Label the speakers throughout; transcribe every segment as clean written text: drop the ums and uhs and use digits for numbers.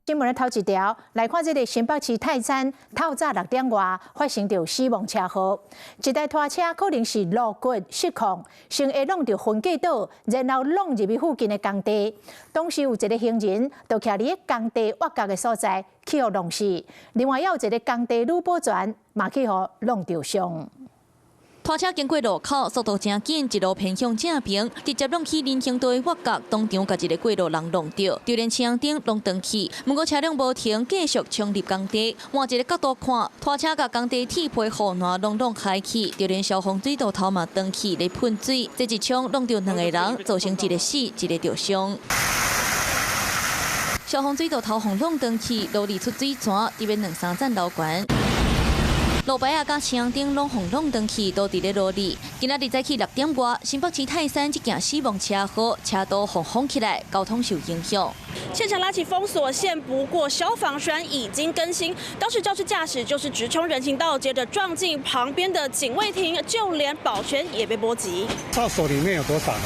Speaker 1: 新聞的頭一條來看，這個新北市泰山透早6點外發生着死亡車禍，一台拖車可能是路骨失控，先會弄到分隔島，然後弄入去附近的工地。當時有一個行人就徛佇工地挖角的所在，去互弄死。另外，還有一個工地女保全嘛去互弄着傷。
Speaker 2: 拖車經過路口，速度真緊，一路偏向正平，直接弄去人行道的挖角，當場甲一個過路人弄到，就連車燈攏斷去。不過車輛無停，繼續衝入工地。換一個角度看，拖車甲工地鐵皮護欄攏開去，就連消防水道頭嘛斷去咧噴水。這一槍弄到2個人，造成一個死，一個着傷。消防水道頭轟弄斷去，路裡出水泉，這邊2-3站樓管。路牌啊，甲車燈攏轟弄斷去，都佇咧路裡。今仔日早起6點外，新北市泰山這件死亡車禍，車道封起來，交通受影響。
Speaker 3: 現場拉起封鎖線，不過消防栓已經更新。當時肇事駕駛就是直衝人行道，接着撞進旁邊的警衛亭，就連保全也被波及。
Speaker 4: 廁所裡面有多少人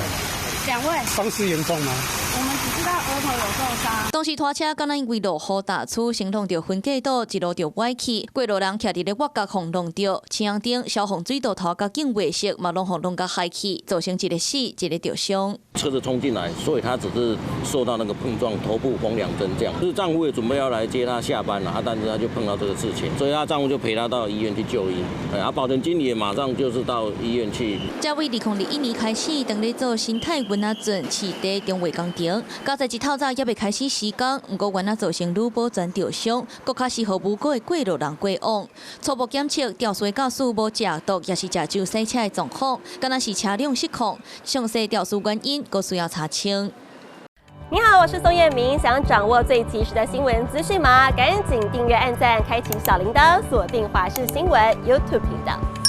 Speaker 4: ？2位。傷勢嚴重嗎？
Speaker 3: 我們只知道額頭有受傷。當時拖車敢若因為落雨大出，先弄到分隔島，一路就歪去。過路人徛佇咧挖角轟弄到，車燈、消防水道頭甲警衛室嘛攏轟弄甲害去，造成一個死，一個着傷。
Speaker 5: 車子衝進來，所以他只是受到那個碰撞，頭部縫2針這樣。就是丈夫也準備要來接他下班了，但是他就碰到這個事情，所以他丈夫就陪他到醫院去就醫。保全經理也馬上就是到醫院去。這位
Speaker 2: 2001年開始，當咧做新泰運仔圳市地中衛工程，加在一透早也未開始施工，不過原來造成女保全着傷，佫較是互無辜的過路人過往。初步檢測，吊水駕駛無食毒，也是食酒洗車的狀況，敢若是車輛失控。詳細吊水原因，佫需要查清。
Speaker 6: 你好，我是宋彥明，想掌握最及時的新聞資訊嗎？趕緊訂閱、按讚、開啟小鈴鐺，鎖定華視新聞 YouTube 頻道。